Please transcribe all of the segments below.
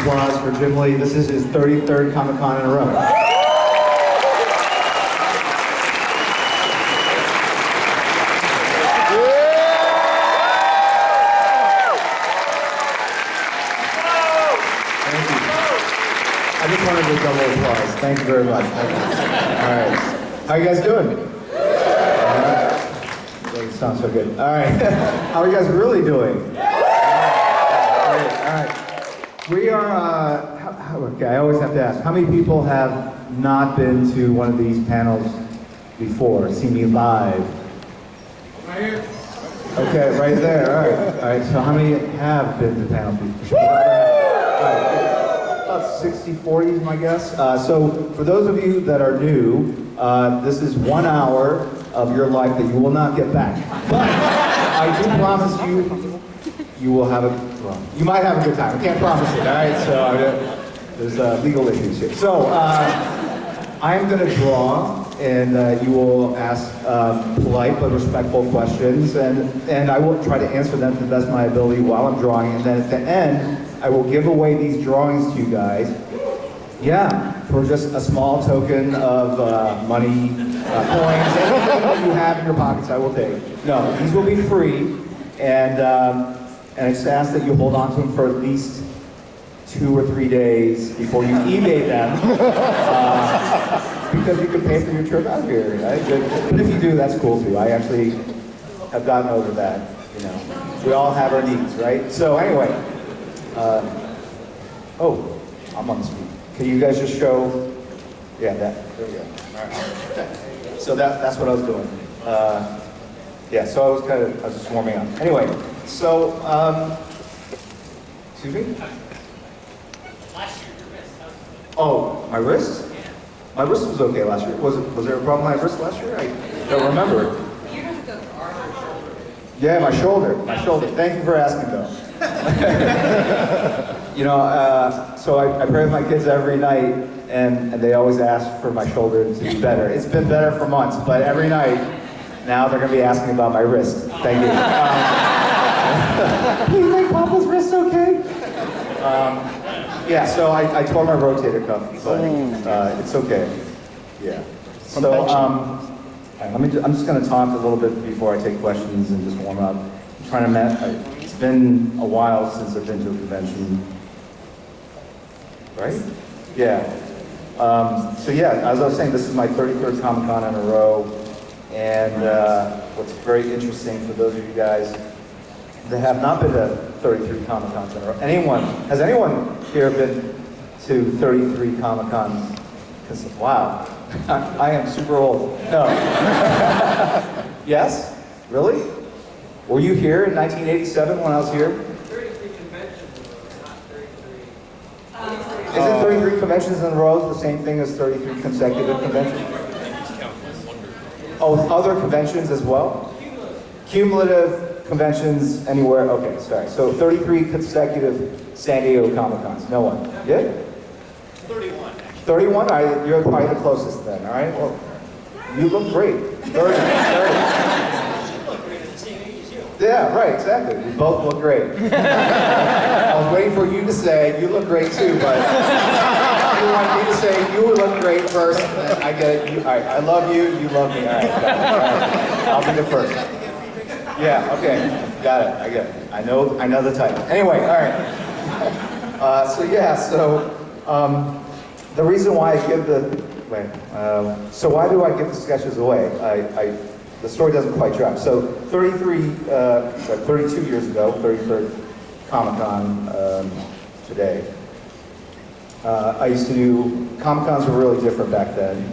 applause for Jim Lee. This is his 33rd Comic-Con in a row. I just wanted a double applause. Thank you very much. Thank you. All right. How are you guys doing? They sound so good. All right. How are you guys really doing? Great. All right. We are, okay, I always have to ask, how many people have not been to one of these panels before, seen me live? Right here. Okay, right there. All right. All right. So how many have been to panels before? About 60-40 is my guess. So for those of you that are new, this is 1 hour of your life that you will not get back. But I do promise you will have well, you might have a good time. I can't promise it, all right? So there's legal issues here. So I am going to draw, and you will ask polite but respectful questions, and I will try to answer them to the best of my ability while I'm drawing, and then at the end, I will give away these drawings to you guys. Yeah, for just a small token of money, coins, anything that you have in your pockets, I will take. No, these will be free, and I just ask that you hold on to them for at least 2 or 3 days before you eBay them, because you can pay for your trip out here, right? But if you do, that's cool too. I actually have gotten over that, you know. We all have our needs, right? So anyway, oh, I'm on the screen. Can you guys just show, yeah, that, there we go. All right. So that's what I was doing. Yeah, so I was just warming up. Anyway, so, excuse me? Last year, your wrist. Oh, my wrist? My wrist was okay last year. Was there a problem with my wrist last year? I don't remember. You have to go for arm or shoulder. Yeah, my shoulder. Thank you for asking, though. You know, so I pray with my kids every night, and they always ask for my shoulder to be better. It's been better for months, but every night, now they're going to be asking about my wrist. Thank you. Can you make Papa's wrist okay? Yeah, so I tore my rotator cuff, but it's okay. Yeah. So I'm just going to talk a little bit before I take questions and just warm up. I'm trying to it's been a while since I've been to a convention, right? Yeah. So yeah, as I was saying, this is my 33rd Comic-Con in a row, and what's very interesting for those of you guys that have not been to 33 Comic-Cons in a row. Has anyone here been to 33 Comic-Cons? Wow, I am super old. No. Yes? Really? Were you here in 1987 when I was here? 33 conventions, not 33. Isn't 33 conventions in a row the same thing as 33 consecutive conventions? Oh, other conventions as well? Cumulative conventions anywhere? Okay, sorry. So 33 consecutive San Diego Comic-Cons. No one? Yeah? 31. 31? All right, you're probably the closest then, all right? Well, you look great. 30. Yeah, right, exactly. We both look great. I was waiting for you to say, you look great too, but you wanted me to say, you look great first. I get it. All right, I love you, you love me. All right, got it. All right. I'll be the first. Yeah, okay, got it, I get it. I know the type. Anyway, all right. The reason why I give why do I give the sketches away? The story doesn't quite drop. So 32 years ago, 33rd Comic-Con today, I used to do, Comic-Cons were really different back then.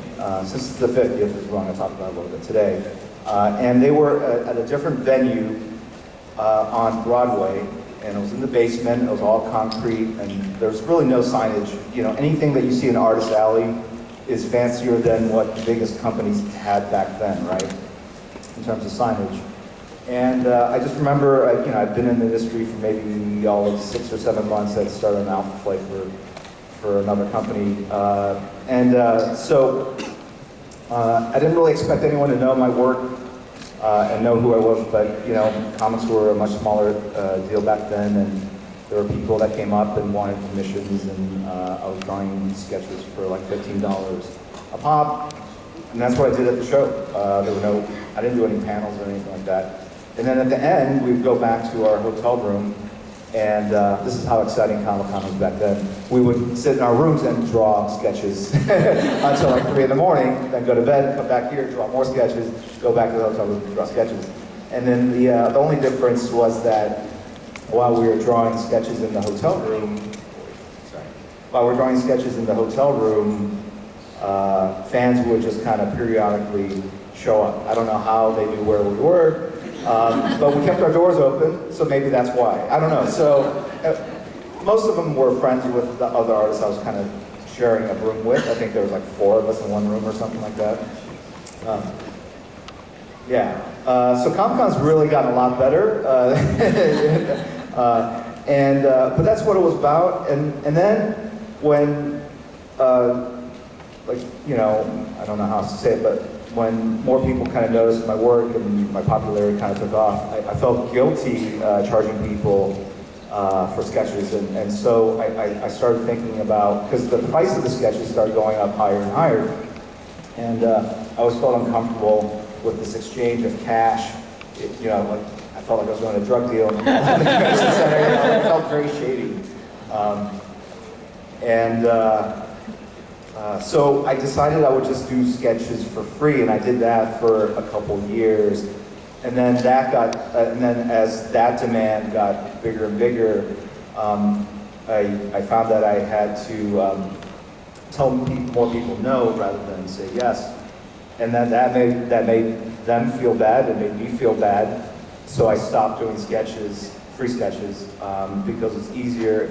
Since it's the 50th is what I'm going to talk about a little bit today. And they were at a different venue on Broadway, and it was in the basement, it was all concrete, and there was really no signage. You know, anything that you see in Artist Alley is fancier than what the biggest companies had back then, right? In terms of signage. And I just remember, I've been in the industry for maybe all of 6 or 7 months. I'd started an Alpha Flight for another company. So I didn't really expect anyone to know my work and know who I was, but comics were a much smaller deal back then, and there were people that came up and wanted commissions, and I was drawing sketches for like $15 a pop, and that's what I did at the show. I didn't do any panels or anything like that. And then at the end, we'd go back to our hotel room, and this is how exciting Comic-Con was back then. We would sit in our rooms and draw sketches until like 3 in the morning, then go to bed, come back here, draw more sketches, go back to the hotel room, draw sketches. And then the only difference was that while we were drawing sketches in the hotel room, fans would just kind of periodically show up. I don't know how they knew where we were, but we kept our doors open, so maybe that's why. I don't know. So most of them were friends with the other artists I was kind of sharing a room with. I think there was like 4 of us in one room or something like that. So Comic-Con's really gotten a lot better, but that's what it was about. And then when, I don't know how else to say it, but when more people kind of noticed my work and my popularity kind of took off, I felt guilty charging people for sketches, and so I started thinking about, because the price of the sketches started going up higher and higher, and I always felt uncomfortable with this exchange of cash. I felt like I was going to a drug deal in the convention center. It felt very shady. So I decided I would just do sketches for free, and I did that for a couple years. And then as that demand got bigger and bigger, I found that I had to tell more people no rather than say yes. And that made them feel bad, it made me feel bad. So I stopped doing sketches, free sketches, because it's easier.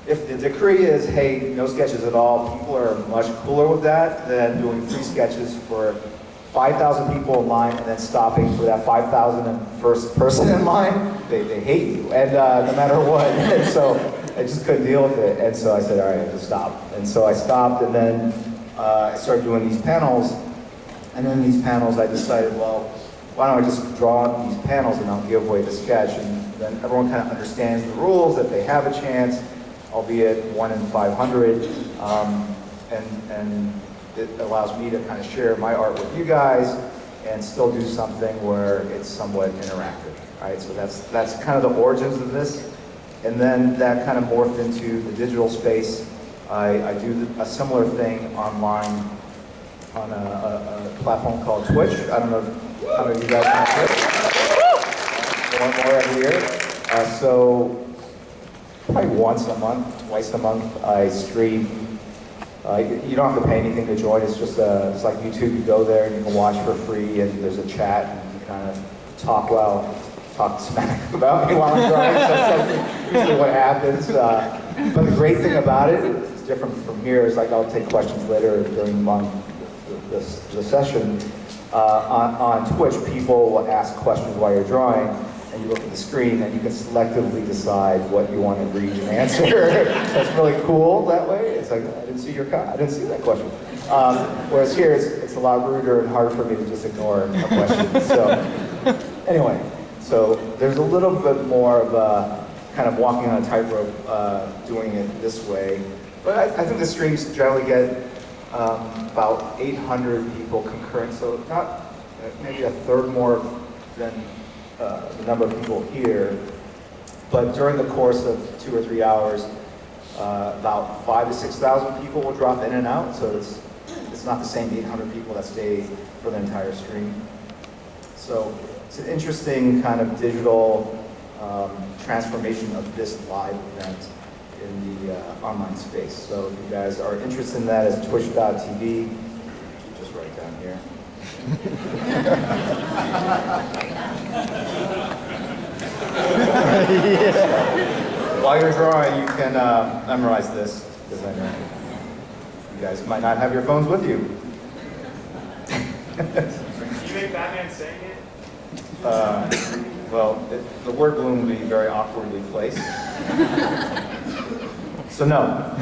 If the decree is, hey, no sketches at all, people are much cooler with that than doing free sketches for 5,000 people in line and then stopping for that 5,001st person in line. They hate you, and no matter what. And so I just couldn't deal with it. And so I said, all right, I have to stop. And so I stopped, and then I started doing these panels. And then these panels, I decided, well, why don't I just draw these panels and I'll give away the sketch, and then everyone kind of understands the rules, that they have a chance, albeit 1 in 500, and it allows me to kind of share my art with you guys and still do something where it's somewhat interactive, right? So that's kind of the origins of this, and then that kind of morphed into the digital space. I do a similar thing online on a platform called Twitch. I don't know if how many of you guys know Twitch. More every year. So probably once a month, twice a month, I stream. You don't have to pay anything to join. It's just it's like YouTube. You go there and you can watch for free, and there's a chat, and you kind of talk smack about me while I'm drawing. So that's usually what happens. But the great thing about it, it's different from here, is like I'll take questions later during the session. On Twitch, people will ask questions while you're drawing, and you look at the screen and you can selectively decide what you want to read and answer. That's really cool that way. It's like, I didn't see that question. Whereas here, it's a lot ruder and harder for me to just ignore a question. So anyway, so there's a little bit more of a kind of walking on a tightrope doing it this way. But I think the streams generally get about 800 people concurrent, so not maybe a third more than the number of people here. But during the course of 2 or 3 hours, about 5,000 to 6,000 people will drop in and out. So it's not the same 800 people that stay for the entire stream. So it's an interesting kind of digital transformation of this live event in the online space. So if you guys are interested in that, it's twitch.tv. Just write down here. While you're drawing, you can memorize this, because I know you guys might not have your phones with you. You make Batman saying it? Well, the word balloon would be very awkwardly placed. So no.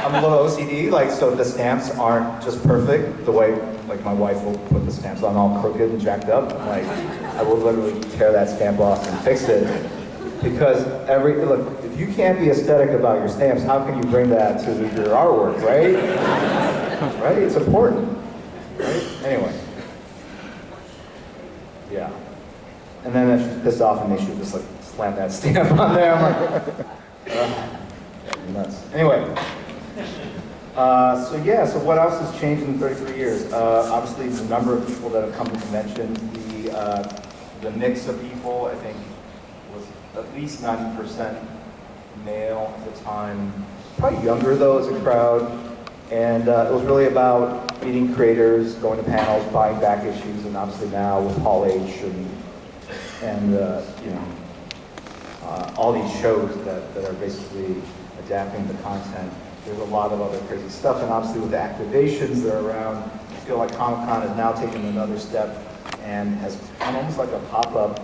I'm a little OCD, so the stamps aren't just perfect the way like my wife will put the stamps on all crooked and jacked up. Like, I will literally tear that stamp off and fix it. Because look, if you can't be aesthetic about your stamps, how can you bring that to your artwork, right? Right? It's important. Right? Anyway. Yeah. And then if she's pissed off and they should just like slam that stamp on there. I'm like, nuts. Anyway. So what else has changed in 33 years? Obviously the number of people that have come to convention, the mix of people, I think, was at least 90% male at the time. Probably younger though as a crowd. And it was really about meeting creators, going to panels, buying back issues, and obviously now with Hall H and all these shows that are basically adapting the content. There's a lot of other crazy stuff, and obviously with the activations that are around, I feel like Comic-Con has now taken another step and has become almost like a pop-up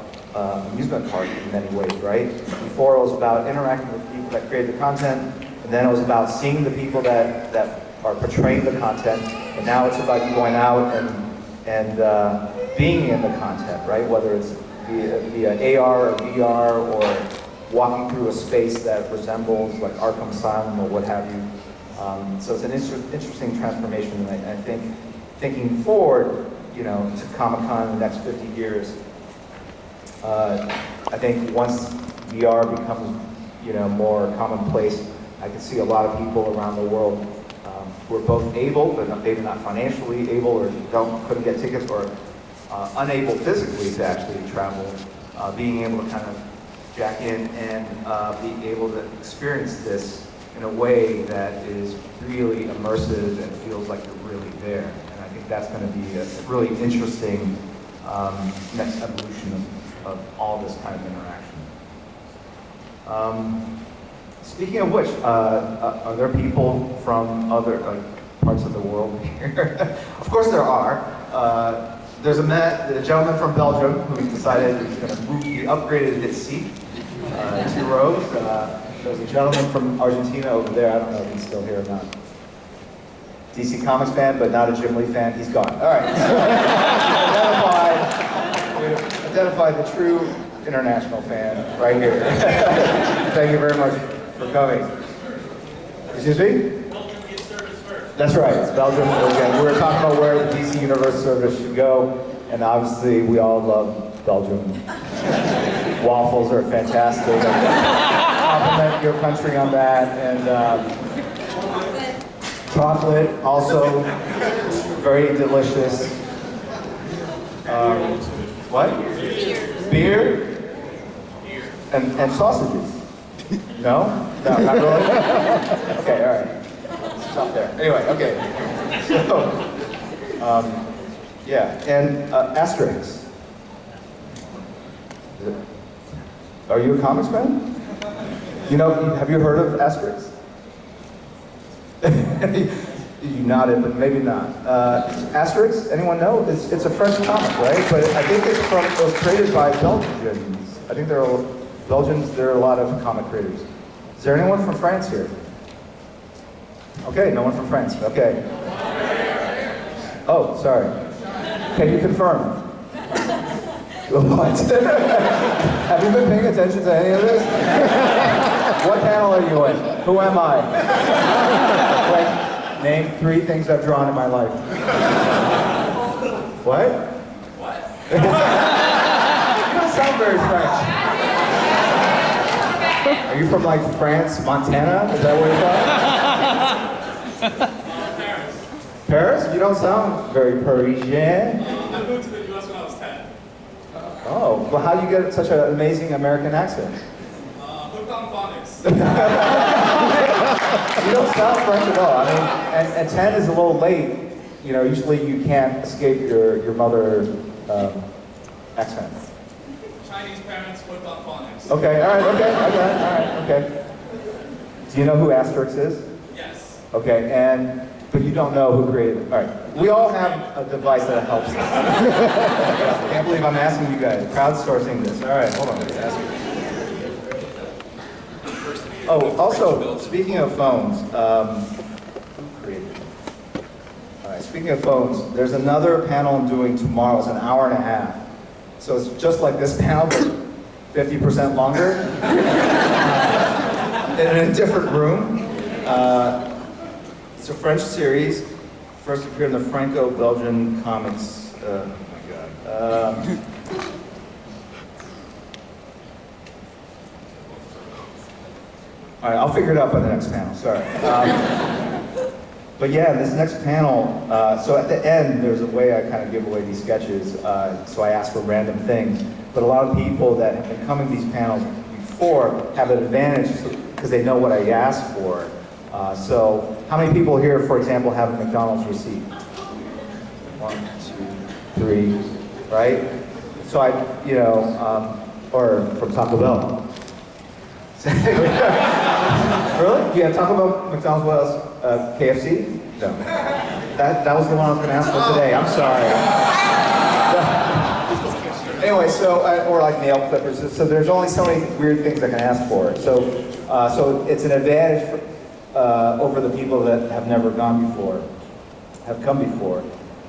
amusement park in many ways, right? Before it was about interacting with people that create the content, and then it was about seeing the people that are portraying the content, and now it's about you going out and being in the content, right? Whether it's via AR or VR or walking through a space that resembles like Arkham Asylum or what have you. So it's an interesting transformation, and I think thinking forward, to Comic-Con in the next 50 years, I think once VR becomes, more commonplace, I can see a lot of people around the world who are both able, but maybe not financially able, or couldn't get tickets, or unable physically to actually travel, being able to kind of jack in and be able to experience this in a way that is really immersive and feels like you're really there. And I think that's going to be a really interesting next evolution of all this kind of interaction. Speaking of which, are there people from other parts of the world here? Of course there are. There's a gentleman from Belgium who decided he's going to move, he upgraded his seat 2 rows. There's a gentleman from Argentina over there. I don't know if he's still here or not. DC Comics fan, but not a Jim Lee fan. He's gone. All right. So identify the true international fan right here. Thank you very much for coming. Excuse me? Belgium gets service first. That's right. It's Belgium. Again, we were talking about where the DC Universe service should go, and obviously we all love Belgium. Waffles are fantastic. Compliment your country on that. And chocolate, also very delicious. What? Beer? And sausages? No? No, not really? Okay, all right. Stop there. Anyway, okay. So, yeah, and Asterix. Are you a comics fan? Have you heard of Asterix? You nodded, but maybe not. Asterix, anyone know? It's a French comic, right? But I think it was created by Belgians. I think there are a lot of comic creators. Is there anyone from France here? Okay, no one from France, okay. Oh, sorry. Can you confirm? What? Have you been paying attention to any of this? What panel are you in? Who am I? Like, name 3 things I've drawn in my life. What? What? You don't sound very French. Are you from like France, Montana? Is that where you're from? Paris. Paris? You don't sound very Parisian. I moved to the U.S. when I was 10. Oh, well how do you get such an amazing American accent? Hooked on phonics. You don't sound French at all. I mean, and 10 is a little late. Usually you can't escape your mother accent. Chinese parents hooked on phonics. Okay, all right, okay. Do you know who Asterix is? Yes. Okay, but you don't know who created it. All right, we all have a device that helps us. I can't believe I'm asking you guys, crowdsourcing this. All right, hold on, Oh, also, speaking of phones, who created it? All right, speaking of phones, there's another panel I'm doing tomorrow. It's an hour and a half. So it's just like this panel, but 50% longer. In a different room. It's a French series. First appeared in the Franco-Belgian comics. Oh my God. All right, I'll figure it out by the next panel, sorry. But yeah, this next panel, so at the end, there's a way I kind of give away these sketches, so I ask for random things. But a lot of people that have been coming to these panels before have an advantage because they know what I asked for. So how many people here, for example, have a McDonald's receipt? 1, 2, 3, right? So I, or from Taco Bell. Really? Do you have Taco Bell, McDonald's, what else? KFC? No. That was the one I was going to ask for today. I'm sorry. Anyway, so or like nail clippers. So there's only so many weird things I can ask for. So it's an advantage over the people that have never come before.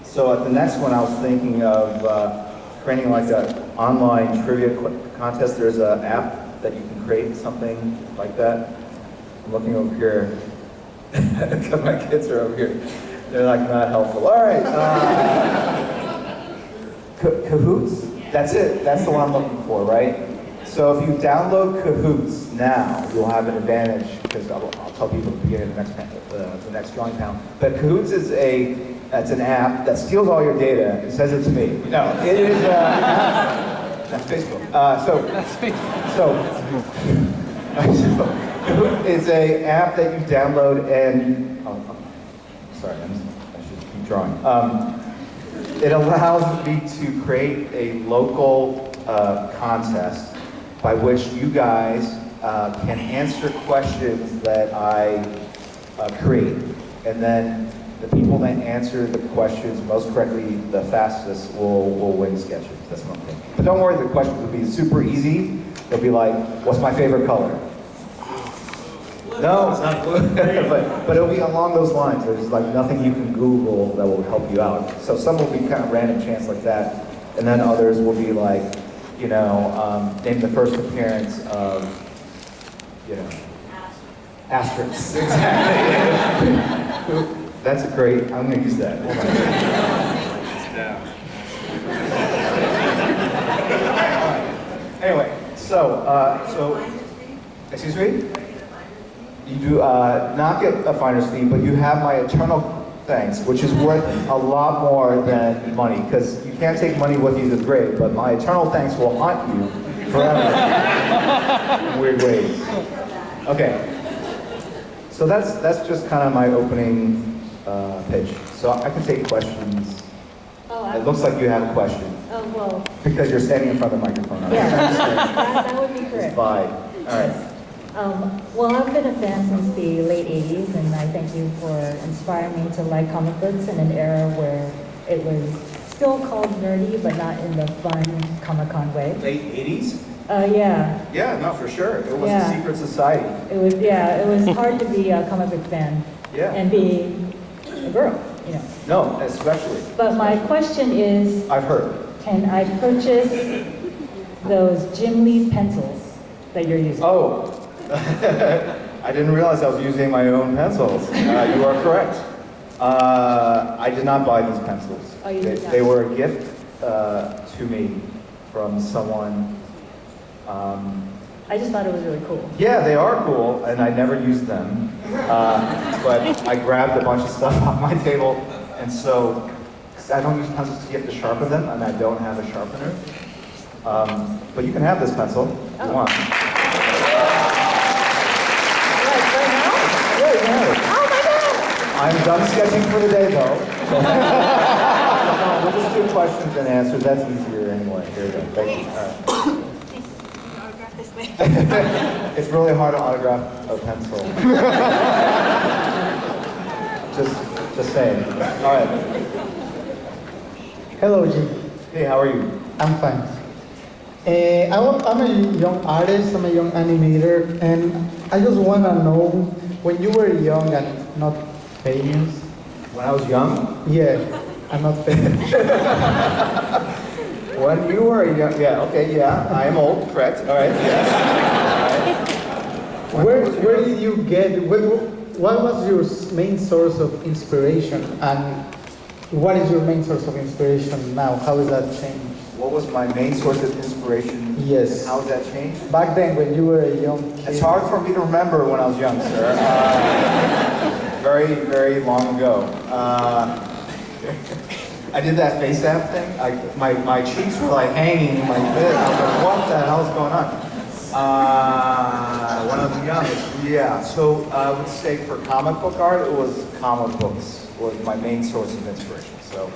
So at the next one, I was thinking of creating like an online trivia contest. There's an app that you can create something like that. I'm looking over here, because my kids are over here. They're like not helpful. All right, Cahoots? That's it, that's the one I'm looking for, right? So if you download Cahoots now, you'll have an advantage, because I'll tell people at the beginning of the next drawing panel. But Cahoots is it's an app that steals all your data and sends it to me. No, it is, that's Facebook. It's an app that you download and, sorry, I should keep drawing. It allows me to create a local contest by which you guys can answer questions that I create. And then the people that answer the questions most correctly, the fastest, will win sketches. That's one thing. But don't worry, the questions will be super easy. They'll be like, what's my favorite color? No, it's not blue. but it'll be along those lines. There's like nothing you can Google that will help you out. So some will be kind of random chance like that. And then others will be like, name the first appearance of, asterisks. Exactly. That's great. I'm going to use that. Oh my God. Anyway, so excuse me? You do not get a finder's fee, but you have my eternal thanks, which is worth a lot more than money, because you can't take money with you to the grave, but my eternal thanks will haunt you forever in weird ways. Okay, so that's just kind of my opening pitch. So I can take questions. Oh, It looks like you have a question, Oh, well, because you're standing in front of the microphone. yeah, that would be Just correct. bye. All right. Well, I've been a fan since the late 80s, and I thank you for inspiring me to like comic books in an era where it was still called nerdy, but not in the fun Comic-Con way. Late 80s? Yeah, Yeah, no, for sure. It was Yeah. a secret society. it was hard to be a comic book fan Yeah. and be a girl, No, especially. But my question is, I've heard. can I purchase those Jim Lee pencils that you're using? Oh, I didn't realize I was using my own pencils. You are correct. I did not buy these pencils. Oh, you did not? They were a gift to me from someone. I just thought it was really cool. Yeah, they are cool, and I never used them. But I grabbed a bunch of stuff off my table, and so 'cause I don't use pencils because you have to sharpen them, and I don't have a sharpener. But you can have this pencil if you Oh. want. Right now? Yeah, you can have it. Oh my God! I'm done sketching for the day, though. No, we'll just do questions and answers. That's easier anyway. Here we go. Thank you. All right. Autograph this way. It's really hard to autograph a pencil. just saying. All right. Hello, Jim. Hey, how are you? I'm fine. I'm a young artist, I'm a young animator, and I just want to know, when you were young and not famous, When I was young, Yeah, I'm not finished. when you were young, yeah, okay, yeah, I am old, correct, all right, yes. All right. Where did you get, what was your main source of inspiration, and what is your main source of inspiration now? How has that changed? What was my main source of inspiration? Yes. How has that changed? Back then, when you were a young kid. It's hard for me to remember when I was young, sir. Very, very long ago. I did that face app thing. My cheeks were like hanging like this. I was like, what the hell is going on? When I was young, yeah. So I would say for comic book art, it was comic books was my main source of inspiration. So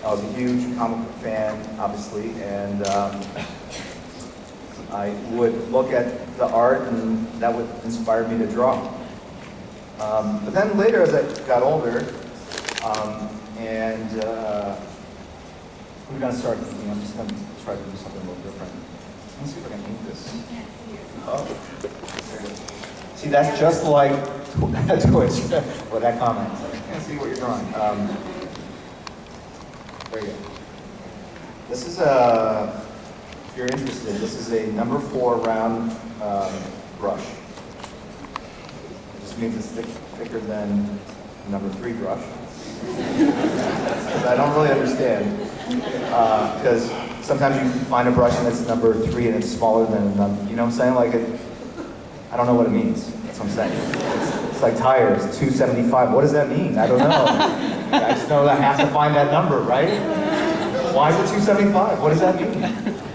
I was a huge comic book fan, obviously, and I would look at the art and that would inspire me to draw. But then later as I got older, we're gonna start, I'm just gonna try to do something a little different. Let me see if I can move this. Oh, there it is. See, that's just like Twitch, or that comment. I can't see what you're drawing. There you go. This is if you're interested, this is a number 4 round brush. It just means it's thicker than number 3 brush. I don't really understand, because sometimes you find a brush and it's number 3 and it's smaller than a number, you know what I'm saying? Like I don't know what it means, that's what I'm saying. It's like tires, 275, what does that mean? I don't know. I just know that I have to find that number, right? Why is it 275? What does that mean?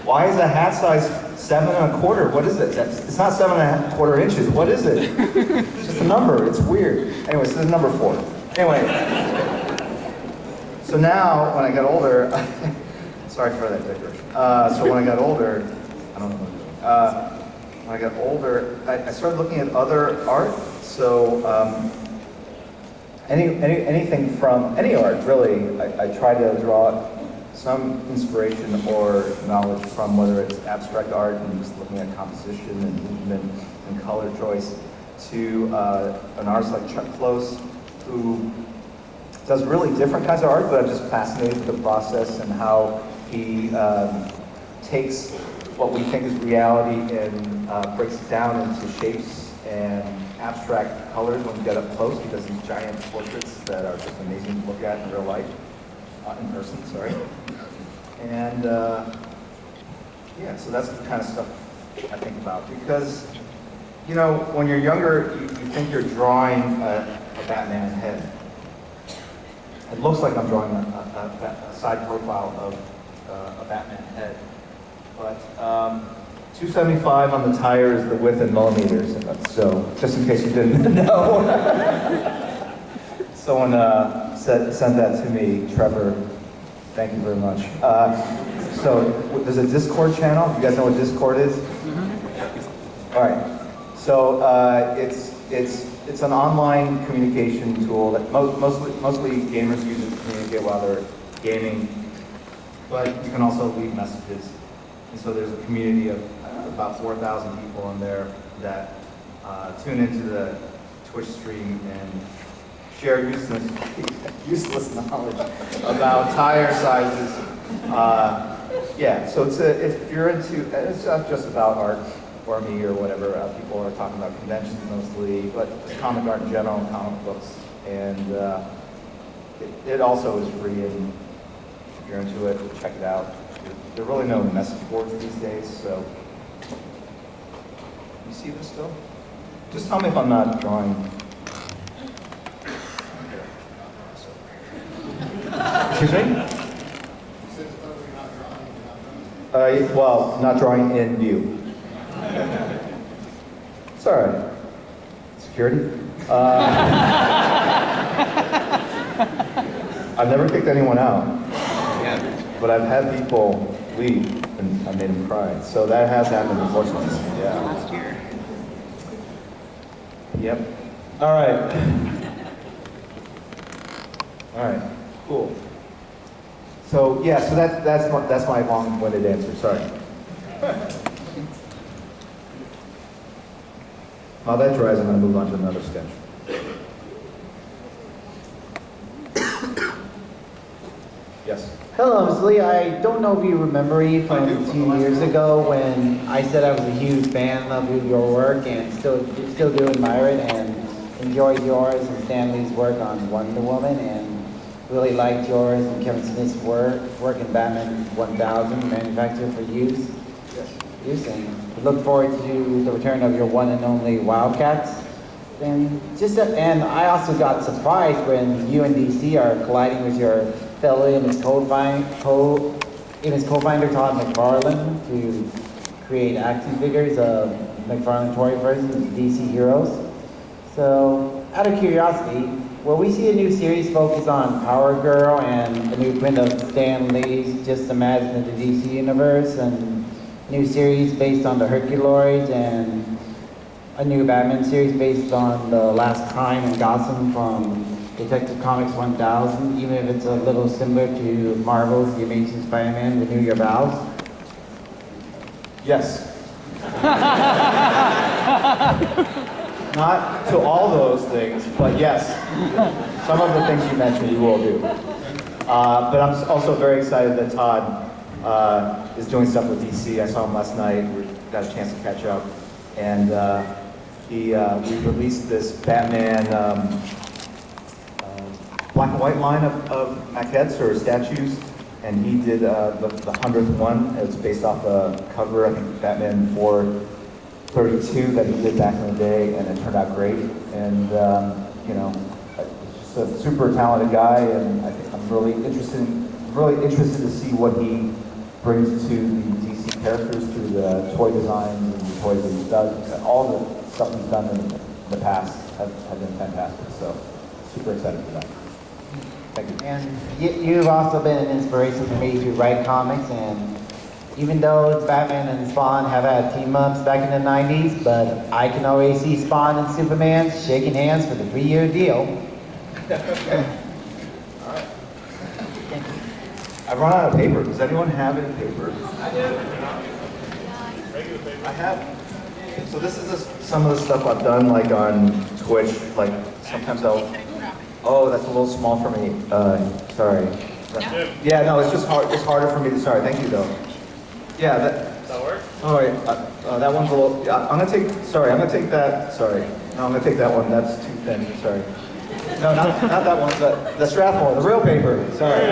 Why is the hat size 7 1/4? What is it? It's not 7 1/4 inches. What is it? It's just a number. It's weird. Anyway, so this is number 4. Anyway, so now when I got older, sorry for that digression. So when I got older, I don't know what I'm doing. When I got older, I started looking at other art. So anything from any art, really, I try to draw some inspiration or knowledge from, whether it's abstract art and just looking at composition and movement and color choice, to an artist like Chuck Close, who does really different kinds of art, but I'm just fascinated with the process and how he takes what we think is reality and breaks it down into shapes and abstract colors when you get up close. He does these giant portraits that are just amazing to look at in real life. In person, sorry. And yeah, so that's the kind of stuff I think about. Because, you know, when you're younger, you think you're drawing a Batman head. It looks like I'm drawing a side profile of a Batman head. But 275 on the tire is the width in millimeters. So, just in case you didn't know. Someone sent that to me, Trevor. Thank you very much. So there's a Discord channel. You guys know what Discord is? Mm-hmm. All right. So it's an online communication tool that mostly gamers use it to communicate while they're gaming. But you can also leave messages. And so there's a community of about 4,000 people in there that tune into the Twitch stream and share useless knowledge about tire sizes. Yeah, so if you're into, it's not just about art or me or whatever. People are talking about conventions mostly, but just comic art in general, comic books, and it also is free. And if you're into it, check it out. There are really no message boards these days, so you see this still? Just tell me if I'm not drawing. Excuse me? Well, not drawing in view. It's all right. Security? I've never kicked anyone out, but I've had people leave and I made them cry. So that has happened, unfortunately. Yeah. Last year. Yep. All right. All right. Cool. So yeah, so that's my long-winded answer. Sorry. While that dries, I'm going to move on to another sketch. Hello, Ms. Lee. I don't know if you remember me I from do, a from few the last years one. ago when I said I was a huge fan of your work and still do admire it and enjoyed yours and Stanley's work on Wonder Woman and really liked yours and Kevin Smith's work in Batman 1000, Manufactured for Use. Use, and we look forward to the return of your one and only Wildcats. And and I also got surprised when you and DC are colliding with your fellow image co-finder Todd McFarlane to create action figures of McFarlane Toy versions of DC heroes. So, out of curiosity, will we see a new series focused on Power Girl and a new print of Stan Lee's Just Imagine in the DC universe and new series based on the Herculoids and a new Batman series based on the Last Crime in Gotham from Detective Comics 1000, even if it's a little similar to Marvel's The Amazing Spider-Man, Renew Your Vows? Yes. Not to all those things, but yes. Some of the things you mentioned, we will do. But I'm also very excited that Todd is doing stuff with DC. I saw him last night. We got a chance to catch up. And we released this Batman black and white line of maquettes or statues. And he did the 100th one. It's based off a cover, I think, Batman 432 that he did back in the day, and it turned out great. And, you know, he's just a super talented guy, and I think I'm really interested to see what he brings to the DC characters through the toy designs and the toys that he's done. All the stuff he's done in the past have been fantastic, so super excited for that. Thank you. And you've also been an inspiration for me to write comics, and even though Batman and Spawn have had team-ups back in the 90s, but I can always see Spawn and Superman shaking hands for the 3-year deal. I've run out of paper. Does anyone have any paper? I do. I have. So this is some of the stuff I've done, like on Twitch. Like sometimes I'll. Oh, that's a little small for me. Sorry. Yeah, no, it's just hard. It's harder for me to. Sorry. Thank you, though. Yeah. Does that work? Oh, wait. That one's a little. Yeah, I'm gonna take. Sorry. I'm gonna take that. Sorry. No, I'm gonna take that one. That's too thin. Sorry. No, not that one. The Strathmore, the real paper. Sorry.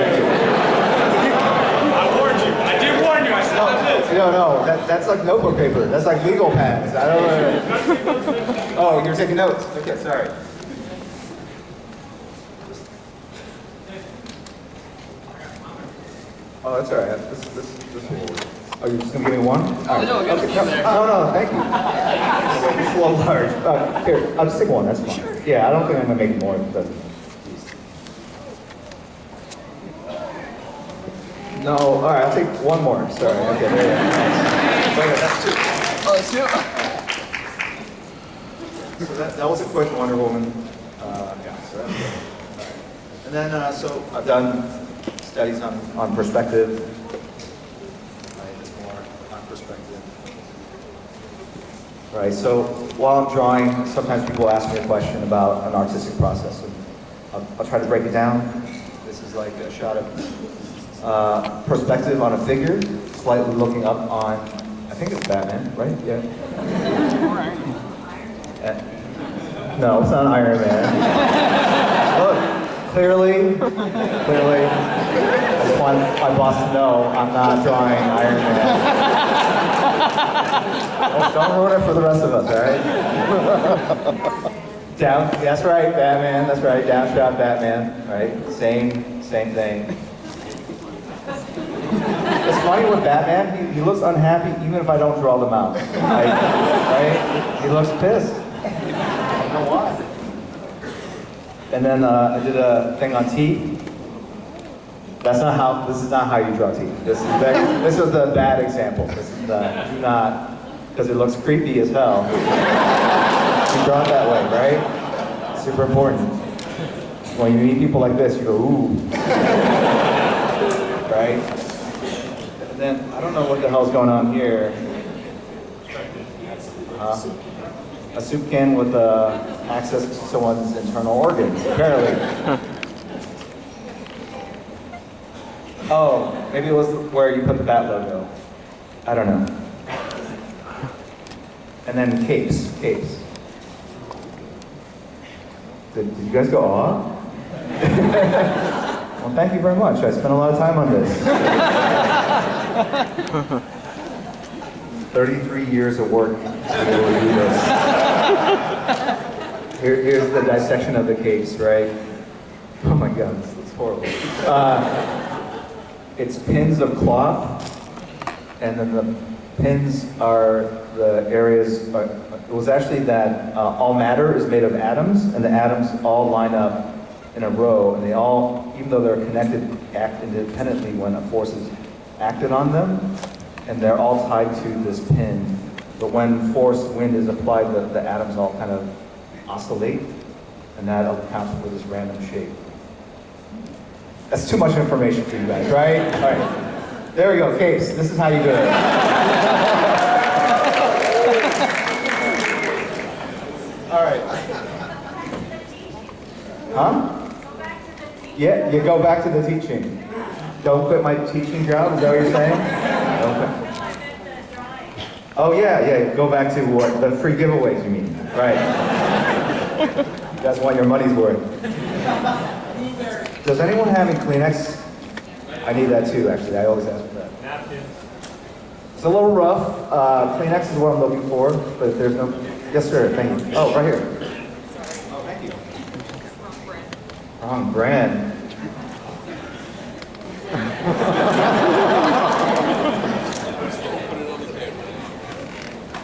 I warned you. I did warn you. I said that's it. No, that's like notebook paper. That's like legal pads. I don't know. Oh, you're taking notes. Okay, sorry. Oh, that's all right. This will work. Oh, you're just gonna give me one? All right. no, Okay, no, thank you. It's a little large. Here, I'll just take one. That's fine. Yeah, I don't think I'm gonna make more. No, all right, I'll take one more. Sorry. Okay, there you go. Wait, that's two. Oh, that's you. So that was a quick Wonder Woman. Yeah, so that's good. All right. And then, so I've done studies on perspective. Right, it's more on perspective. Right, so while I'm drawing, sometimes people ask me a question about an artistic process. And I'll try to break it down. This is like a shot of perspective on a figure, slightly looking up on, I think it's Batman, right? Yeah. No, it's not Iron Man. Look, clearly, I just want my boss to know I'm not drawing Iron Man. Don't ruin it for the rest of us, all right? That's right, Batman, that's right, downshot Batman, right? Same thing. It's funny with Batman, he looks unhappy even if I don't draw them out. Right? He looks pissed. I don't know why. And then I did a thing on teeth. This is not how you draw teeth. This was the bad example. This is do not, because it looks creepy as hell. You draw it that way, right? Super important. When you meet people like this, you go, ooh. Right? And then, I don't know what the hell's going on here. A soup can with access to someone's internal organs, apparently. Oh, maybe it was where you put the bat logo. I don't know. And then capes. Did you guys go, aw? Well, thank you very much. I spent a lot of time on this. 33 years of work to be able to do this. Here's the dissection of the capes, right? Oh my God, it's horrible. It's pins of cloth, and then the pins are the areas, it was actually that all matter is made of atoms, and the atoms all line up in a row, and they all, even though they're connected, act independently when a force is acted on them, and they're all tied to this pin. But when force, wind is applied, the atoms all kind of oscillate, and that accounts for this random shape. That's too much information for you guys, right? All right. There we go, capes. This is how you do it. All right. Huh? Yeah, you go back to the teaching. Don't quit my teaching job, is that what you're saying? Okay. Oh yeah, go back to what? The free giveaways, you mean? Right. You guys want your money's worth. Does anyone have any Kleenex? I need that too, actually. I always ask for that. Napkins. It's a little rough. Kleenex is what I'm looking for, but if there's no... Yes, sir. Thank you. Oh, right here. Oh, thank you. Wrong brand.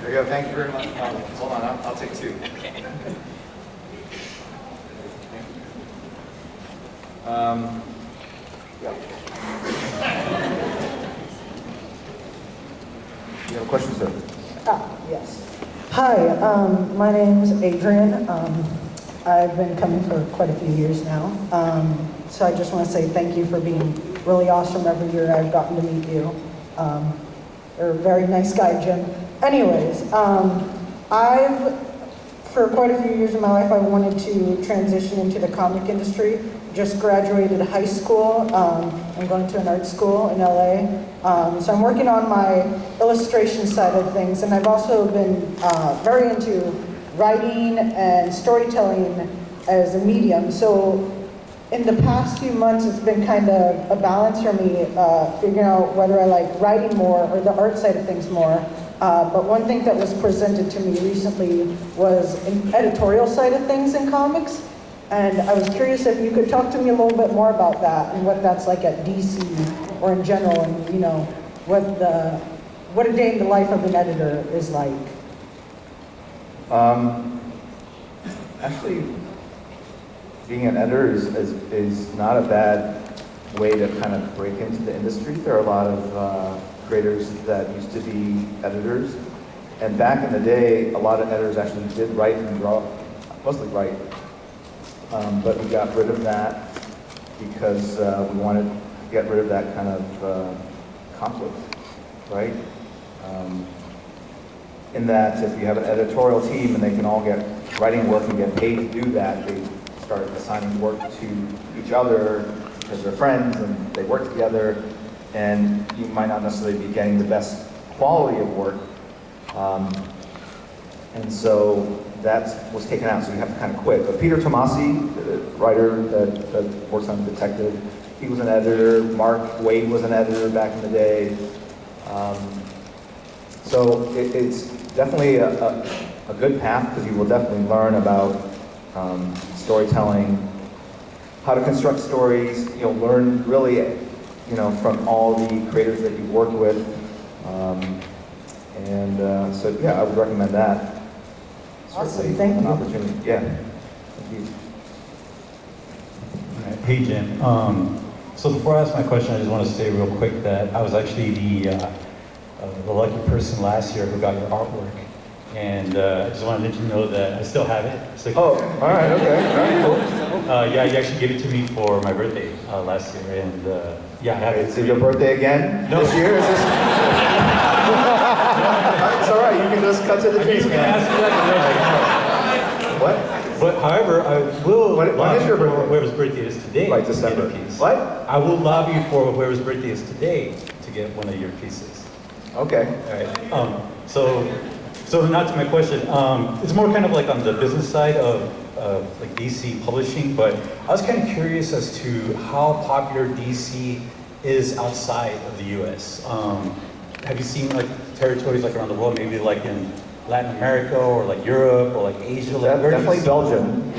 There you go. Thank you very much. Hold on. I'll take two. Yeah. You have a question, sir? Yes. Hi, my name is Adrian. I've been coming for quite a few years now. So I just want to say thank you for being really awesome every year I've gotten to meet you. You're a very nice guy, Jim. Anyways, for quite a few years of my life, I wanted to transition into the comic industry. Just graduated high school. I'm going to an art school in LA. So I'm working on my illustration side of things, and I've also been very into writing and storytelling as a medium. So in the past few months, it's been kind of a balance for me, figuring out whether I like writing more or the art side of things more. But one thing that was presented to me recently was an editorial side of things in comics. And I was curious if you could talk to me a little bit more about that and what that's like at DC or in general, and you know, what a day in the life of an editor is like. Actually, being an editor is not a bad way to kind of break into the industry. There are a lot of creators that used to be editors, and back in the day, a lot of editors actually did write and draw, mostly write. But we got rid of that because we wanted to get rid of that kind of conflict, right? In that if you have an editorial team and they can all get writing work and get paid to do that, they start assigning work to each other because they're friends and they work together, and you might not necessarily be getting the best quality of work. And so that was taken out, so you have to kind of quit. But Peter Tomasi, the writer that works on Detective, he was an editor. Mark Wade was an editor back in the day. So it's definitely a good path, because you will definitely learn about storytelling, how to construct stories. You'll learn really, you know, from all the creators that you've worked with. So yeah, I would recommend that. Awesome, thank an you. Opportunity. Yeah. Thank you. All right. Hey, Jim. So before I ask my question, I just want to say real quick that I was actually the lucky person last year who got your artwork. And I just wanted to let you know that I still have it. So, Oh, all right, okay. All right, cool. yeah, you actually gave it to me for my birthday last year. And yeah, I have it. Is it your birthday again No. this year? Is this... It's all right, you can just cut to the chase, You can man. ask me that. What? But However, I will When is lobby your for birthday? whoever's birthday is today Right, to December. get a piece. What? I will lobby for whoever's birthday is today to get one of your pieces. Okay. All right. So not to my question. It's more kind of like on the business side of like DC publishing, but I was kind of curious as to how popular DC is outside of the U.S. Have you seen like territories like around the world, maybe like in Latin America or like Europe or like Asia? Like, where do you Definitely see- Belgium.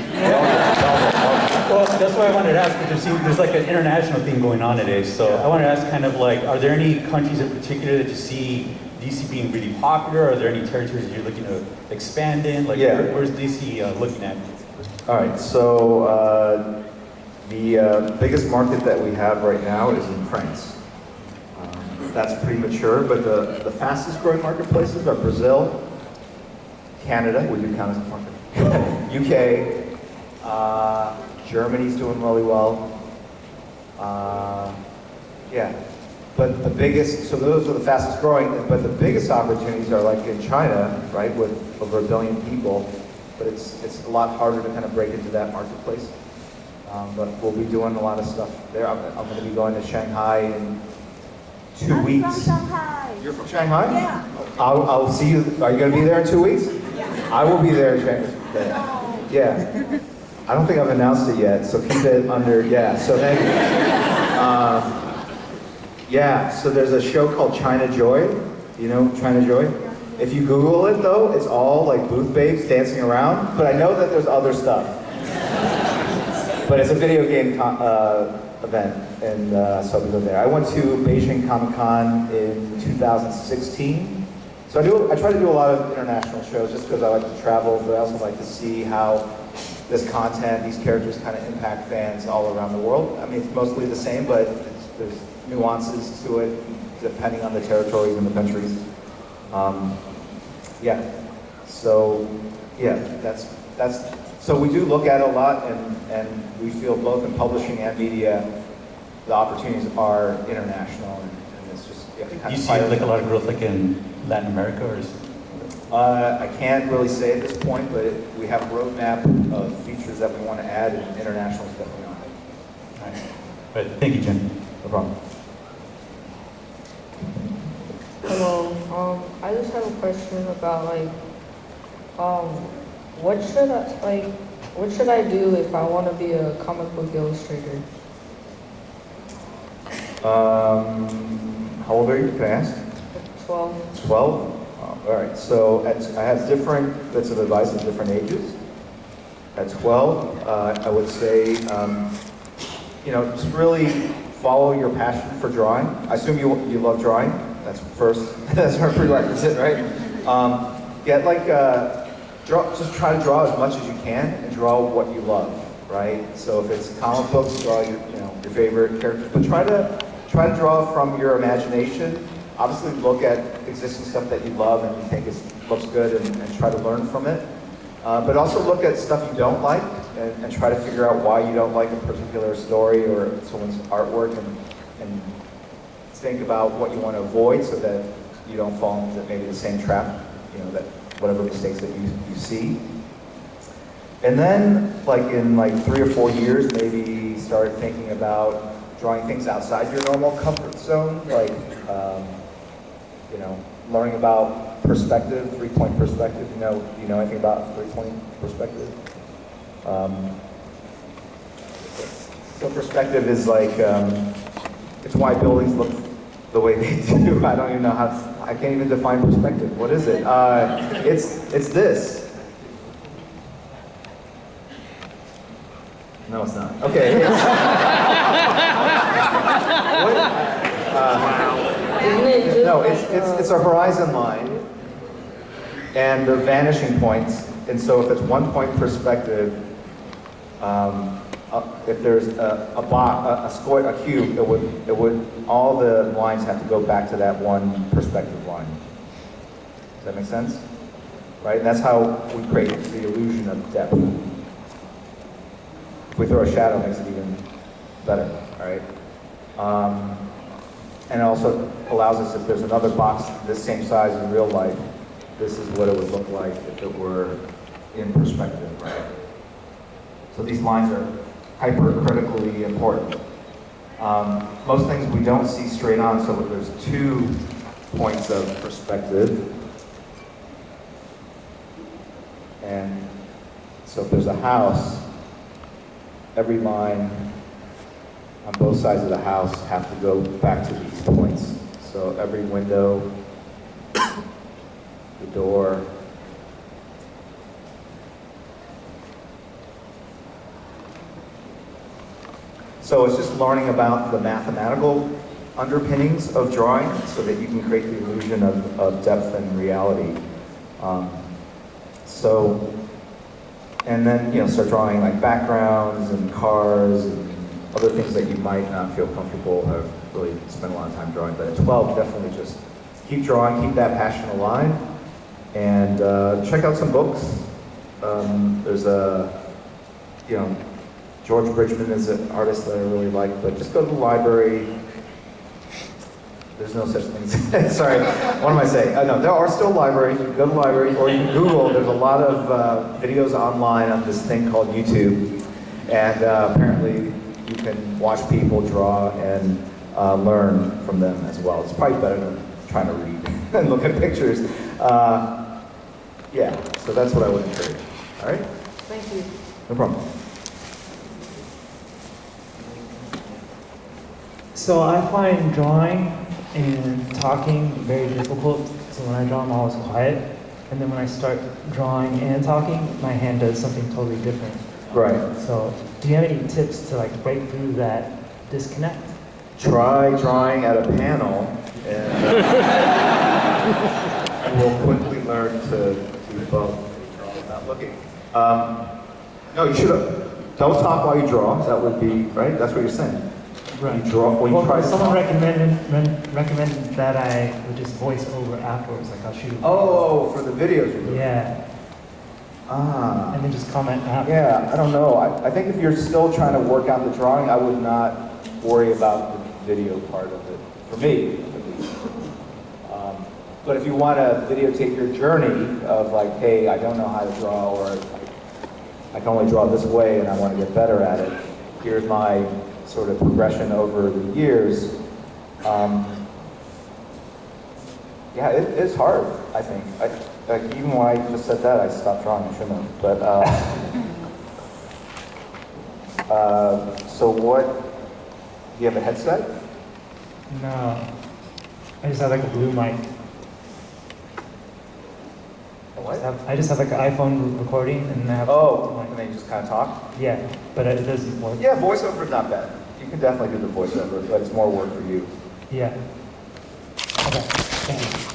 Well, that's why I wanted to ask, because there's like an international thing going on today. So I wanted to ask kind of like, are there any countries in particular that you see DC being really popular? Are there any territories that you're looking to expand in? Like, Yeah. where's DC looking at? All right, so the biggest market that we have right now is in France. That's pretty mature, but the fastest growing marketplaces are Brazil, Canada, would you count as a market? UK, Germany's doing really well. Yeah, but the biggest, so those are the fastest growing, but the biggest opportunities are like in China, right, with over 1 billion people, but it's a lot harder to kind of break into that marketplace. But we'll be doing a lot of stuff there. I'm going to be going to Shanghai in 2 weeks. I'm from Shanghai. You're from Shanghai? Yeah. I'll see you. Are you going to be there in 2 weeks? Yeah. I will be there in Shanghai. Yeah. I don't think I've announced it yet, so keep it under, yeah. So then, yeah, so there's a show called China Joy. You know China Joy? If you Google it though, it's all like booth babes dancing around, but I know that there's other stuff. But it's a video game event, and so we go there. I went to Beijing Comic-Con in 2016. So I try to do a lot of international shows just because I like to travel, but I also like to see how this content, these characters kind of impact fans all around the world. I mean, it's mostly the same, but there's nuances to it depending on the territories and the countries. Yeah, so yeah, that's so we do look at it a lot, and we feel both in publishing and media, the opportunities are international, and it's just yeah, kind Do you of see like a lot of growth like in Latin America, or is I can't really say at this point, but we have a roadmap of features that we want to add, and international is definitely on it. all right. But thank you, Jim. No problem. Hello. I just have a question about like, what should I do if I want to be a comic book illustrator? How old are you? Can I ask? 12. 12? All right, so I have different bits of advice at different ages. At 12, I would say, just really follow your passion for drawing. I assume you love drawing. That's first, that's our prerequisite, right? Just try to draw as much as you can and draw what you love, right? So if it's comic books, draw your favorite characters, but try to draw from your imagination. Obviously look at existing stuff that you love and you think looks good and try to learn from it. But also look at stuff you don't like and try to figure out why you don't like a particular story or someone's artwork and think about what you want to avoid so that you don't fall into maybe the same trap, that whatever mistakes that you see. And then in 3 or 4 years, maybe start thinking about drawing things outside your normal comfort zone, learning about perspective, 3-point perspective. Do you know anything about 3-point perspective? So perspective is it's why buildings look the way they do. I don't even know I can't even define perspective. What is it? It's this. No, it's not. Okay. No, it's a horizon line, and they're vanishing points. And so if it's 1-point perspective, if there's a cube, it would all the lines have to go back to that one perspective line. Does that make sense? Right, and that's how we create the illusion of depth. If we throw a shadow, it makes it even better. All right. And it also allows us, if there's another box this same size in real life, this is what it would look like if it were in perspective, right? So these lines are hypercritically important. Most things we don't see straight on, so there's 2 points of perspective. And so if there's a house, every line on both sides of the house have to go back to these points. So every window, the door, so it's just learning about the mathematical underpinnings of drawing so that you can create the illusion of depth and reality. And then, start drawing like backgrounds and cars and other things that you might not feel comfortable or really spend a lot of time drawing. But at 12, definitely just keep drawing, keep that passion alive, and check out some books. There's George Bridgman is an artist that I really like, but just go to the library. There's no such thing. Sorry, what am I saying? No, there are still libraries. You can go to the library, or you can Google. There's a lot of videos online on this thing called YouTube, and apparently you can watch people draw and learn from them as well. It's probably better than trying to read and look at pictures. Yeah, so that's what I would encourage. All right? Thank you. No problem. So I find drawing and talking very difficult. So when I draw, I'm always quiet. And then when I start drawing and talking, my hand does something totally different. Right. So do you have any tips to like break through that disconnect? Try drawing at a panel, and we'll quickly learn to do both. Not looking. No, you should. Don't talk while you draw. That would be right. That's what you're saying. Right. You draw when you try to someone talk. recommended that I would just voice over afterwards, like I'll shoot. Oh, for the videos you're doing. Yeah. Ah. And then just comment after. Yeah, I don't know. I think if you're still trying to work out the drawing, I would not worry about the video part of it. For me, at least. But if you want to videotape your journey of like, hey, I don't know how to draw, or I can only draw this way and I want to get better at it, here's my sort of progression over the years. Yeah, it's hard, I think. Like even when I just said that, I stopped drawing. I shouldn't have. But so what? Do you have a headset? No. I just have like a blue mic. A what? I just have like an iPhone recording and I have. Oh, and then you just kind of talk? Yeah, but it doesn't work. Yeah, voiceover is not bad. You can definitely do the voiceover, but it's more work for you. Yeah. Okay. Thank you.